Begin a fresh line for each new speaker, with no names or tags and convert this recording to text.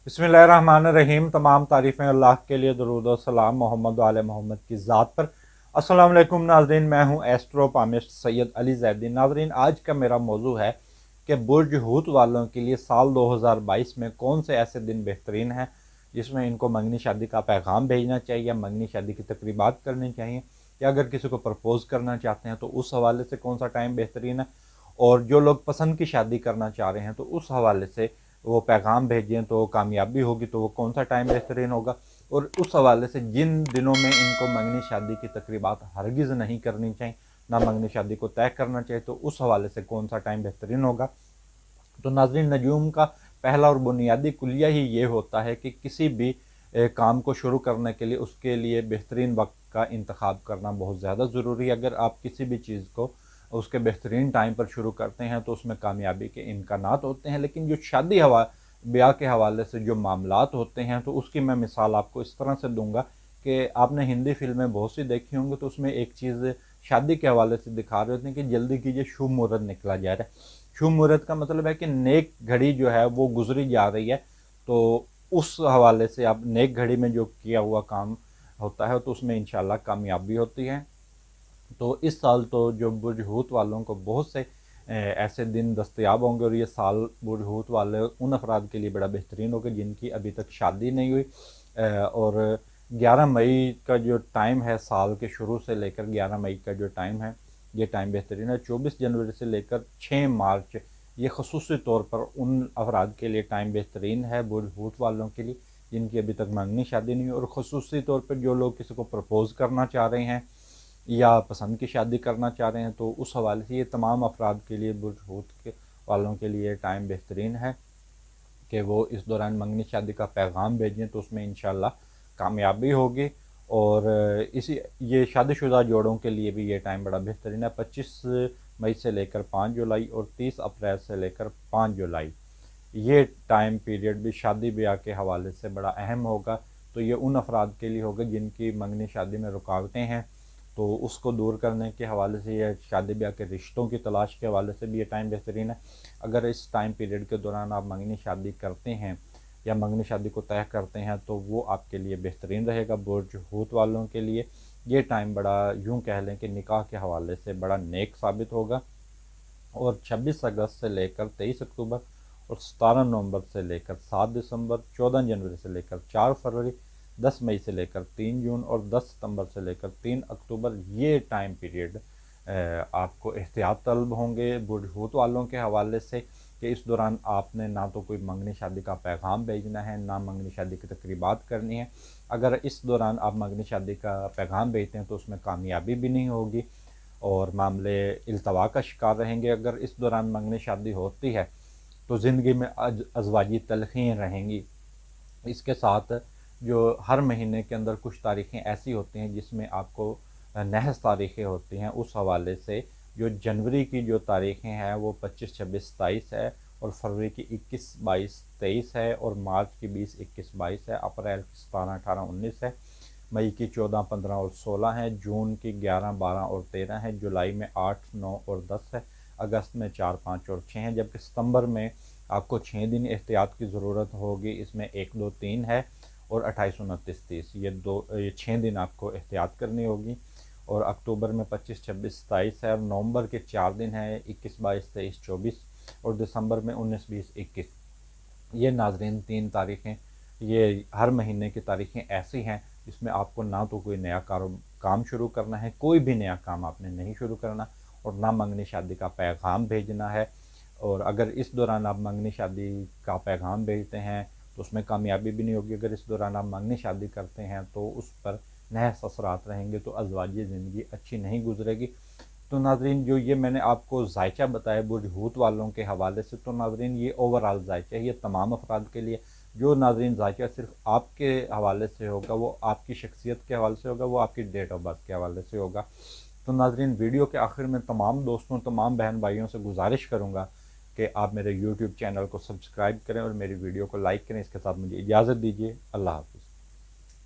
बिस्मिल्लाहिर्रहमानिर्रहीम। तमाम तारीफ़ें अल्लाह के लिए, दरूद और सलाम मोहम्मद व आले मोहम्मद की ज़ात पर। अस्सलाम वालेकुम नाज़रीन, मैं हूँ एस्ट्रोपामिस्ट सैयद अली ज़ैदी। नाज़रीन, आज का मेरा मौजू है कि बुर्ज हूत वालों के लिए साल 2022 में कौन से ऐसे दिन बेहतरीन हैं जिसमें इनको मंगनी शादी का पैगाम भेजना चाहिए या मंगनी शादी की तकरीबात करनी चाहिए, या अगर किसी को प्रपोज़ करना चाहते हैं तो उस हवाले से कौन सा टाइम बेहतरीन है, और जो लोग पसंद की शादी करना चाह रहे हैं तो उस हवाले से वो पैगाम भेजें तो कामयाबी होगी, तो वो कौन सा टाइम बेहतरीन होगा। और उस हवाले से जिन दिनों में इनको मंगनी शादी की तकरीबात हरगिज़ नहीं करनी चाहिए, ना मंगनी शादी को तय करना चाहिए, तो उस हवाले से कौन सा टाइम बेहतरीन होगा। तो नाज़रीन, नजूम का पहला और बुनियादी कुलिया ही ये होता है कि किसी भी काम को शुरू करने के लिए उसके लिए बेहतरीन वक्त का इंतखाब करना बहुत ज़्यादा ज़रूरी है। अगर आप किसी भी चीज़ को उसके बेहतरीन टाइम पर शुरू करते हैं तो उसमें कामयाबी के इम्कानात होते हैं। लेकिन जो शादी ब्याह के हवाले से जो मामलात होते हैं तो उसकी मैं मिसाल आपको इस तरह से दूंगा कि आपने हिंदी फिल्में बहुत सी देखी होंगी, तो उसमें एक चीज़ शादी के हवाले से दिखा रहे होते हैं कि जल्दी कीजिए, शुभ मुहूर्त निकला जा रहा है। शुभ मुहूर्त का मतलब है कि नेक घड़ी जो है वो गुजरी जा रही है। तो उस हवाले से आप नेक घड़ी में जो किया हुआ काम होता है तो उसमें इंशाल्लाह कामयाबी होती है। तो इस साल तो जो बुर्ज हूत वालों को बहुत से ऐसे दिन दस्तयाब होंगे, और ये साल बुर्ज हूत वाले उन अफराद के लिए बड़ा बेहतरीन होगा जिनकी अभी तक शादी नहीं हुई। और 11 मई का जो टाइम है, साल के शुरू से लेकर 11 मई का जो टाइम है, ये टाइम बेहतरीन है। 24 जनवरी से लेकर 6 मार्च ये खसूसी तौर पर उन अफराद के लिए टाइम बेहतरीन है, बुर्ज हूत वालों के लिए जिनकी अभी तक मंगनी शादी नहीं हुई। और खसूसी तौर पर जो लोग किसी को प्रपोज़ करना चाह रहे हैं या पसंद की शादी करना चाह रहे हैं तो उस हवाले से ये तमाम अफराद के लिए, बुर्ज हूत के वालों के लिए टाइम बेहतरीन है कि वो इस दौरान मंगनी शादी का पैगाम भेजें तो उसमें इंशाल्लाह कामयाबी होगी। और इसी ये शादीशुदा जोड़ों के लिए भी ये टाइम बड़ा बेहतरीन है। 25 मई से लेकर 5 जुलाई और 30 अप्रैल से लेकर 5 जुलाई, ये टाइम पीरियड भी शादी ब्याह के हवाले से बड़ा अहम होगा। तो ये उन अफराद के लिए होगा जिनकी मंगनी शादी में रुकावटें हैं, तो उसको दूर करने के हवाले से या शादी ब्याह के रिश्तों की तलाश के हवाले से भी ये टाइम बेहतरीन है। अगर इस टाइम पीरियड के दौरान आप मंगनी शादी करते हैं या मंगनी शादी को तय करते हैं तो वो आपके लिए बेहतरीन रहेगा। बुर्ज हूत वालों के लिए ये टाइम बड़ा, यूँ कह लें कि निकाह के हवाले से बड़ा नेक साबित होगा। और 26 अगस्त से लेकर 23 अक्टूबर और 17 नवंबर से लेकर 7 दिसंबर, 14 जनवरी से लेकर 4 फरवरी, 10 मई से लेकर 3 जून और 10 सितंबर से लेकर 3 अक्टूबर, ये टाइम पीरियड आपको एहतियात तलब होंगे बुर्ज हूत वालों के हवाले से कि इस दौरान आपने ना तो कोई मंगनी शादी का पैगाम भेजना है, ना मंगनी शादी की तकरीबात करनी है। अगर इस दौरान आप मंगनी शादी का पैगाम भेजते हैं तो उसमें कामयाबी भी नहीं होगी और मामले इल्तवा का शिकार रहेंगे। अगर इस दौरान मंगनी शादी होती है तो ज़िंदगी में अज़वाजी तलख़ियाँ रहेंगी। इसके साथ जो हर महीने के अंदर कुछ तारीखें ऐसी होती हैं जिसमें आपको नहस तारीखें होती हैं, उस हवाले से जो जनवरी की जो तारीखें हैं वो 25, 26, 27 है, और फरवरी की 21, 22, 23 है, और मार्च की 20, 21, 22 है, अप्रैल की 17, 18, 19 है, मई की 14, 15 और 16 है, जून की 11, 12 और 13 है, जुलाई में 8, 9 और 10 है, अगस्त में 4, 5 और 6 हैं, जबकि सितंबर में आपको 6 दिन एहतियात की ज़रूरत होगी। इसमें 1, 2, 3 है, और 28, 29, 30, ये 6 दिन आपको एहतियात करनी होगी। और अक्टूबर में 25, 26, 27 है, और नवंबर के 4 दिन है, 21, 22, 23, 24, और दिसंबर में 19, 20, 21। ये नाजरीन 3 तारीखें, ये हर महीने की तारीखें ऐसी हैं जिसमें आपको ना तो कोई नया काम शुरू करना है, कोई भी नया काम आपने नहीं शुरू करना, और ना मंगनी शादी का पैगाम भेजना है। और अगर इस दौरान आप मंगनी शादी का पैगाम भेजते हैं तो उसमें कामयाबी भी नहीं होगी। अगर इस दौरान आप मंगनी शादी करते हैं तो उस पर नहस असरात रहेंगे, तो अज़वाजी ज़िंदगी अच्छी नहीं गुजरेगी। तो नाज़रीन, जो ये मैंने आपको ज़ायचा बताया बुर्ज हूत वालों के हवाले से, तो नाज़रीन ये ओवरऑल ज़ायचा है, ये तमाम अफराद के लिए। जो नाज़रीन ज़ायचा सिर्फ आपके हवाले से होगा वो आपकी शख्सियत के हवाले से होगा, वो आपकी डेट ऑफ बर्थ के हवाले से होगा। तो नाज़रीन, वीडियो के आखिर में तमाम दोस्तों, तमाम बहन भाइयों से गुजारिश करूँगा कि आप मेरे यूट्यूब चैनल को सब्सक्राइब करें और मेरी वीडियो को लाइक करें। इसके साथ मुझे इजाज़त दीजिए। अल्लाह हाफ़िज़।